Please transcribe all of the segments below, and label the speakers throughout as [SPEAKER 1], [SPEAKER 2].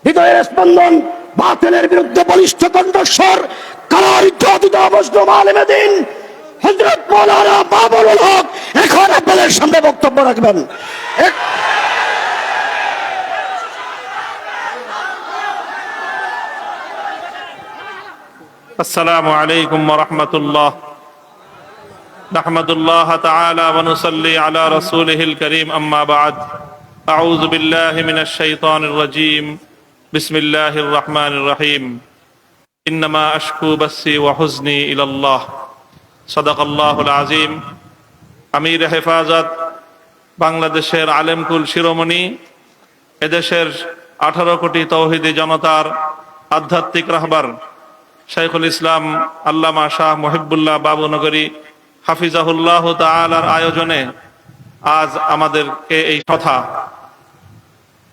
[SPEAKER 1] হৃদয়ের স্পন্দন, বাতিলের বিরুদ্ধে বলিষ্ঠ কণ্ঠস্বর, কালার জাতিত মজলুম আলেমে দ্বীন হযরত মাওলানা মামুনুল হক এখন আপনাদের সামনে বক্তব্য রাখবেন।
[SPEAKER 2] আসসালামু আলাইকুম ওয়া রাহমাতুল্লাহ। নাহমাদুল্লাহ তাআলা ওয়া নুসাল্লি আলা রাসূলিহিল কারীম, আম্মা বা'দ। আউযু বিল্লাহি মিনাশ শাইতানির রাজীম। বিসমিল্লাহির রাহমানির রহিম। ইন্নামা আশকু বাসসি ওয়া হুজনি ইলাল্লাহ। সাদাকাল্লাহুল আযীম। আমির হেফাজত বাংলাদেশের আলেমকুল শিরোমণি, এদেশের 18 কোটি তৌহিদি জনতার আধ্যাত্মিক রাহবার শাইখুল ইসলাম আল্লামা শাহ মুহিব্বুল্লাহ বাবুনগরী হাফিজাহুল্লাহ তাআলার আয়োজনে আজ আমাদেরকে এই কথা,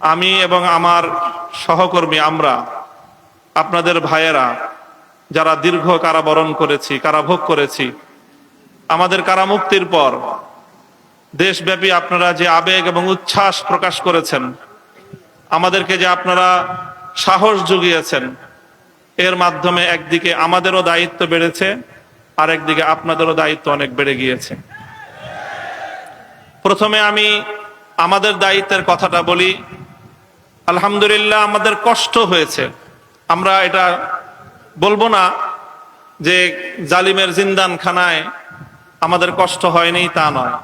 [SPEAKER 2] আমি এবং আমার সহকর্মী, আমরা আপনাদের ভাইয়েরা যারা দীর্ঘ কারাবরণ করেছি, কারাভোগ করেছি, আমাদের কারামুক্তির পর দেশব্যাপী আপনারা যে আবেগ এবং উচ্ছ্বাস প্রকাশ করেছেন, আমাদেরকে যে আপনারা সাহস জুগিয়েছেন, এর মাধ্যমে একদিকে আমাদেরও দায়িত্ব বেড়েছে, আর একদিকে আপনাদেরও দায়িত্ব অনেক বেড়ে গিয়েছে। প্রথমে আমি আমাদের দায়িত্বের কথাটা বলি। আলহামদুলিল্লাহ, আমাদের কষ্ট হয়েছে। আমরা এটা বলবো না যে জালিমের জিন্দানখানায় আমাদের কষ্ট হয়নি, তা নয়।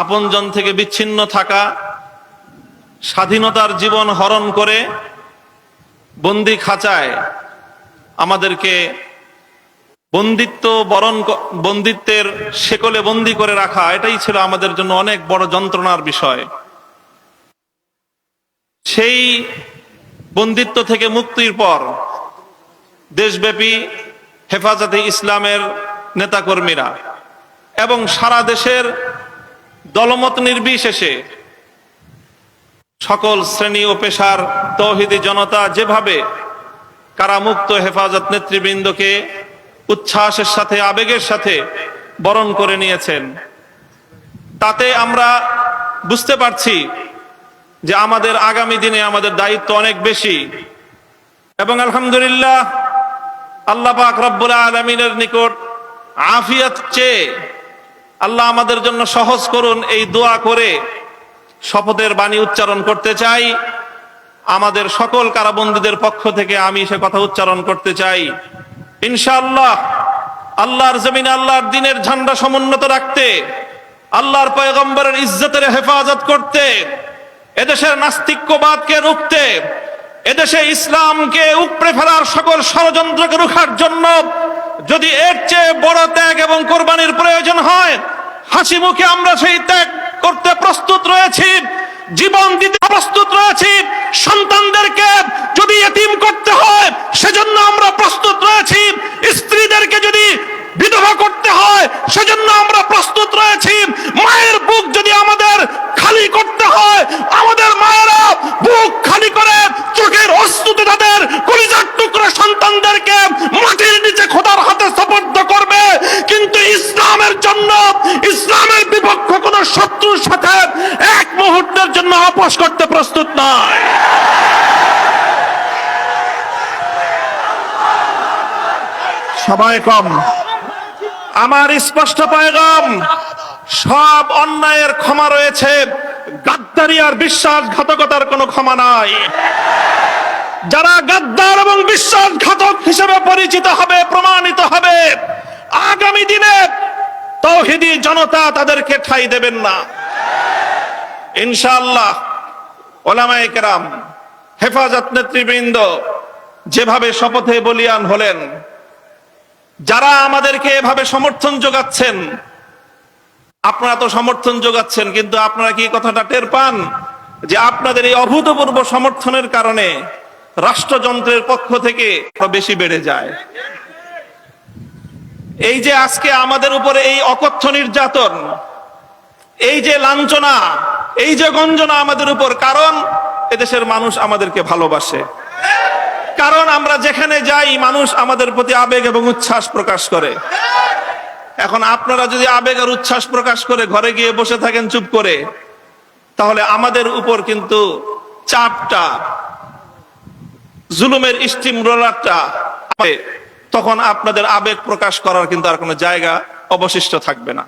[SPEAKER 2] আপনজন থেকে বিচ্ছিন্ন থাকা, স্বাধীনতার জীবন হরণ করে বন্দি খাঁচায় আমাদেরকে বন্দিত্বের শেকলে বন্দি করে রাখা, এটাই ছিল আমাদের জন্য অনেক বড় যন্ত্রণার বিষয়। সেই বন্দিত্ব থেকে মুক্তির পর দেশব্যাপী হেফাজতে ইসলামের নেতাকর্মীরা এবং সারা দেশের দলমত নির্বিশেষে সকল শ্রেণী ও পেশার তৌহিদি জনতা যেভাবে কারামুক্ত হেফাজত নেতৃবৃন্দকে উচ্ছ্বাসের সাথে, আবেগের সাথে বরণ করে নিয়েছেন, তাতে আমরা বুঝতে পারছি যে আমাদের আগামী দিনে আমাদের দায়িত্ব অনেক বেশি। এবং আলহামদুলিল্লাহ, আল্লাহ পাক রব্বুল আলামিনের নিকট আফিয়াত চেয়ে আল্লাহ আমাদের জন্য সহজ করুন, এই দোয়া করে শপথের বাণী উচ্চারণ করতে চাই। আমাদের সকল কারাবন্দীদের পক্ষ থেকে আমি সে কথা উচ্চারণ করতে চাই। ইনশাআল্লাহ আল্লাহর জমিনে আল্লাহর দ্বীনের ঝান্ডা সমুন্নত রাখতে, আল্লাহর পয়গম্বরের ইজ্জতের হেফাজত করতে, এদেশের নাস্তিক্যবাদকে রুখতে, এদেশে ইসলামকে উপড়ে ফেলার সকল ষড়যন্ত্রকে রুখার জন্য যদি এর চেয়ে বড় ত্যাগ এবং কোরবানির প্রয়োজন হয়, হাসি মুখে আমরা সেই ত্যাগ করতে প্রস্তুত রয়েছি, জীবন দিতে প্রস্তুত রয়েছি। সন্তানদেরকে যদি এতিম করতে হয় সেজন্য আমরা প্রস্তুত রয়েছি। স্ত্রীদেরকে যদি বিধবা করতে হয় সেজন্য আমরা প্রস্তুত রয়েছি। মায়ের বুক যদি আমাদের খালি করতে হয়, আমাদের মায়েরা বুক খালি করে চোখের অশ্রুতে তাদের কলিজার টুকরো সন্তানদেরকে মাটির নিচে খোদার হাতে সুপর্দ করবে। কিন্তু ইসলামের জন্য, ইসলামের বিপক্ষ কোন শত্রুর সাথে এক মুহূর্তের জন্য আপোষ করতে প্রস্তুত নয়। সবাই কম, আমার স্পষ্ট পয়গাম, সব অন্যায়ের ক্ষমা রয়েছে, গাদ্দারি আর বিশ্বাসঘাতকতার কোনো ক্ষমা নাই। যারা গাদ্দার এবং বিশ্বাসঘাতক হিসেবে পরিচিত হবে, প্রমাণিত হবে, আগামী দিনে তৌহিদি জনতা তাদেরকে ঠাঁই দেবেন না ইনশাআল্লাহ। ওলামায়ে কেরাম, হেফাজত নেতৃবৃন্দ যেভাবে শপথে বলিয়ান হলেন, যারা আমাদেরকে এভাবে সমর্থন যোগাচ্ছেন, আপনারা তো সমর্থন যোগাচ্ছেন, কিন্তু আপনারা কি কথাটা টের পান যে আপনাদের এই অভূতপূর্ব সমর্থনের কারণে রাষ্ট্রযন্ত্রের পক্ষ থেকে বেশি বেড়ে যায়? এই যে আজকে আমাদের উপরে এই অকথ্য নির্যাতন, এই যে লাঞ্ছনা, এই যে গঞ্জনা আমাদের উপর, কারণ এদেশের মানুষ আমাদেরকে ভালোবাসে, কারণ আমরা যেখানে যাই মানুষ আমাদের প্রতি আবেগ এবং উচ্ছ্বাস প্রকাশ করে। এখন আপনারা যদি আবেগ আর উচ্ছ্বাস প্রকাশ করে ঘরে গিয়ে বসে থাকেন চুপ করে, তাহলে আমাদের উপর কিন্তু চাপটা জুলুমের স্টিম রোলারটা, তখন আপনাদের আবেগ প্রকাশ করার কিন্তু আর কোনো জায়গা অবশিষ্ট থাকবে না।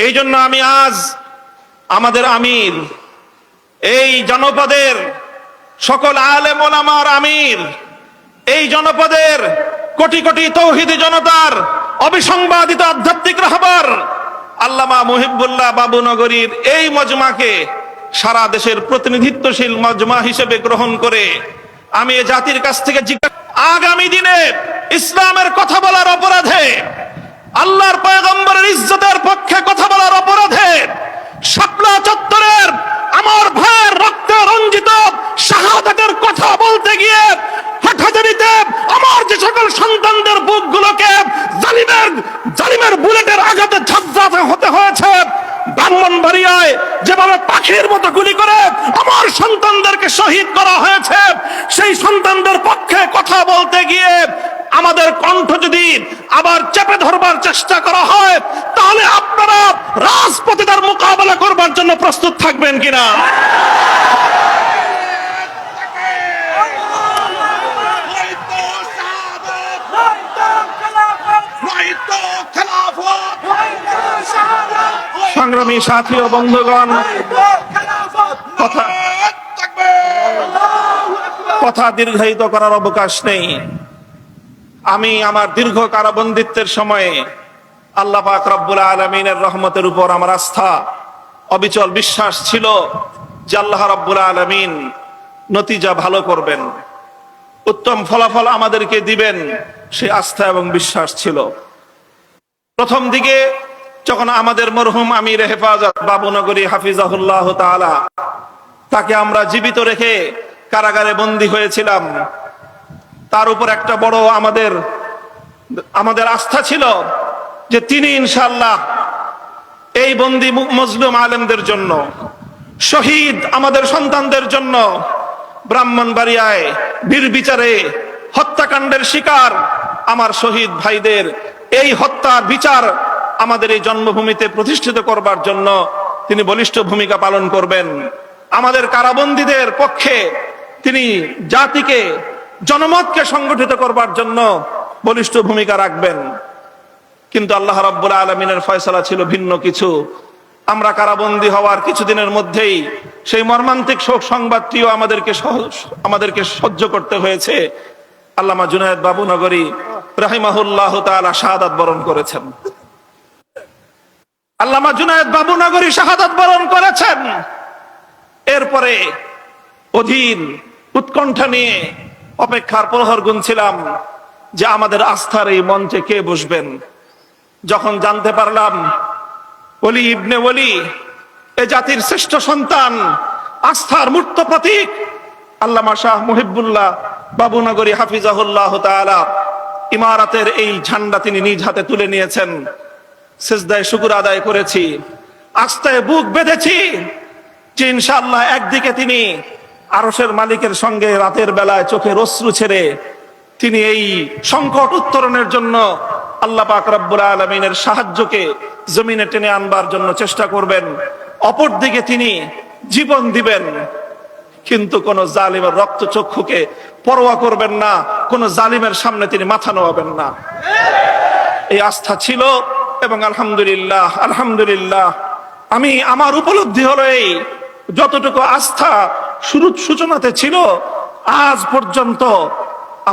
[SPEAKER 2] এই জন্য আমি আজ আমাদের আমির, এই জনপদের সকল আলেম ওলামার আমির, এই জনপদের কোটি কোটি তৌহিদি জনতার অবিসংবাদিত আধ্যাত্মিক রাহবার আল্লামা মুহিবুল্লাহ বাবুনগরীর এই মজমাকে সারা দেশের প্রতিনিধিত্বশীল মজমা হিসেবে গ্রহণ করে আমি এ জাতির কাছ থেকে আগামী দিনে ইসলামের কথা বলার অপরাধে, আল্লাহর পয়গম্বরের ইজ্জতের পক্ষে কথা বলার অপরাধে শাপলা চত্বরের আমার ভাইয়ের রক্তে রঞ্জিত শাহাদাতের কথা বলতে গিয়ে হাটহাজারীতে আমার যে সকল সন্তানদের বুকগুলোকে জালিমের বুলেটের আঘাতে ঝাঁঝরাতে হতে হয়েছে, ব্রাহ্মণবাড়িয়ায় যেভাবে পাখির মতো গুলি করে আমার সন্তানদেরকে শহীদ করা হয়েছে, সেই সন্তানদের পক্ষে কথা বলতে গিয়ে আমাদের কণ্ঠ যদি আবার চেপে ধরবার চেষ্টা করা হয়, তাহলে আপনারা রাজপথে তার মোকাবেলা করবার জন্য প্রস্তুত থাকবেন কিনা? সংগ্রামী সাথী ও বন্ধুগণ, কথা দীর্ঘায়িত করার অবকাশ নেই। আমি আমার দীর্ঘ কারাবন্দিত্বের সময়ে আল্লাহ পাক রব্বুল আলামিনের রহমতের উপর আমার আস্থা, অবিচল বিশ্বাস ছিল যে আল্লাহ রব্বুল আলামিন নতিজা ভালো করবেন, উত্তম ফলাফল আমাদেরকে দিবেন, সে আস্থা এবং বিশ্বাস ছিল। প্রথম দিকে যখন আমাদের মরহুম আমির হেফাজত বাবুনগরী হাফিজাহুল্লাহ তাআলা, তাকে আমরা জীবিত রেখে কারাগারে বন্দী হয়েছিলাম, তার উপর একটা বড় আমাদের আস্থা ছিল যে তিনি ইনশাআল্লাহ এই বন্দী মজলুম আলেমদের জন্য, শহীদ আমাদের সন্তানদের জন্য, ব্রাহ্মণবাড়িয়ায় নির্বিচারে হত্যাকাণ্ডের শিকার আমার শহীদ ভাইদের এই হত্যার বিচার আমাদের এই জন্মভূমিতে প্রতিষ্ঠিত করবার জন্য তিনি বলিষ্ঠ ভূমিকা পালন করবেন। আমাদের কারাবন্দীদের পক্ষে তিনি জাতিকে, জনমতকে সংগঠিত করবার জন্য বলিষ্ঠ ভূমিকা রাখবেন। কিন্তু আল্লাহ রাব্বুল আলামিনের ফয়সালা ছিল ভিন্ন কিছু। আমরা কারাবন্দী হওয়ার কিছুদিনের মধ্যেই সেই মর্মান্তিক শোক সংবাদটিও আমাদেরকে সহ্য করতে হয়েছে। আল্লামা জুনায়েদ বাবুনগরী রাহিমাহুল্লাহ তাআলা শাহাদাত বরণ করেছেন। আল্লামা জুনায়েদ বাবুনগরী শাহাদাত বরণ করেছেন। এরপরে অধীর উৎকণ্ঠা নিয়ে অপেক্ষার প্রহর গুনছিলাম যে আমাদের আস্থার এই মঞ্চে কে বসবেন। যখন জানতে পারলাম ওলি ইবনে ওলি, এ জাতির শ্রেষ্ঠ সন্তান, আস্থার মূর্ত প্রতীক আল্লামা শাহ মুহিবুল্লাহ বাবুনগরী হাফিজাহুল্লাহ তাআলা ইমারতের এই ঝান্ডা তিনি নিজ হাতে তুলে নিয়েছেন, সিজদায়ে শুকর আদায় করেছি, আস্থায় বুক বেঁধেছি যে ইনশাআল্লাহ একদিকে তিনি আরশের মালিকের সঙ্গে রাতের বেলায় চোখের অশ্রু ছেড়ে তিনি এই সংকট উত্তরণের জন্য আল্লাহ পাক রব্বুল আলামিনের সাহায্যকে জমিনে টেনে আনবার জন্য চেষ্টা করবেন। অপরদিকে তিনি জীবন দিবেন, কিন্তু কোন জালিমের রক্তচক্ষুকে পরোয়া করবেন না, কোন জালিমের সামনে তিনি মাথা নোয়াবেন না। এই আস্থা ছিল এবং আলহামদুলিল্লাহ আমার উপলব্ধি হলো এই, যতটুকু আস্থা শুরুর সূচনাতে ছিল, আজ পর্যন্ত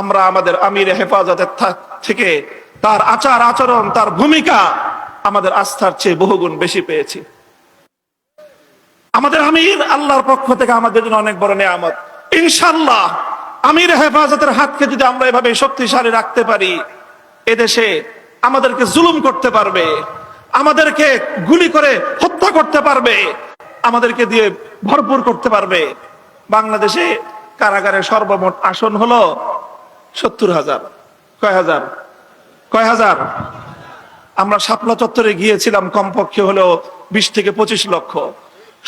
[SPEAKER 2] আমরা আমাদের আমির হেফাজতের থেকে তার আচার আচরণ, তার ভূমিকা আমাদের আস্থার চেয়ে বহুগুণ বেশি পেয়েছি। আমাদের আমির আল্লাহর পক্ষ থেকে আমাদের জন্য অনেক বড় নিয়ামত। ইনশাআল্লাহ আমির হেফাজতের হাতকে যদি আমরা এভাবে শক্তিশালী রাখতে পারি, এদেশে আমাদেরকে জুলুম করতে পারবে, আমাদেরকে গুলি করে হত্যা করতে পারবে, আমাদেরকে দিয়ে ভরপুর করতে পারবে। বাংলাদেশে কারাগারে সর্বমোট আসন হলো 70,000। কয় হাজার? আমরা শাপলা চত্বরে গিয়েছিলাম, কমপক্ষে হলো 20 থেকে 25 লক্ষ।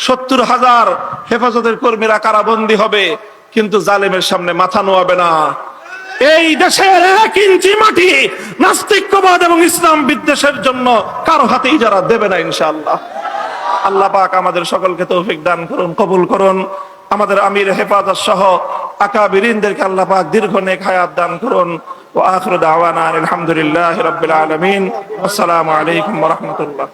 [SPEAKER 2] 70,000 হেফাজতের কর্মীরা কারাবন্দী হবে, কিন্তু জালেমের সামনে মাথা নোয়াবে না। এই দেশের 1 ইঞ্চি মাটি নাস্তিক্যবাদ এবং ইসলাম বিদ্বেষের জন্য কারো হাতে ইজারা দেবে না ইনশাআল্লাহ। আল্লাহ পাক আমাদের সকলকে তৌফিক দান করুন, কবুল করুন। আমাদের আমির হেফাজত সহ আকাবিরিনদেরকে আল্লাহ পাক দীর্ঘ নেক হায়াত দান করুন। ওয়া আখিরু দাওয়ানা আলহামদুলিল্লাহি রাব্বিল আলামিন। আসসালামু আলাইকুম ওয়া রাহমাতুল্লাহ।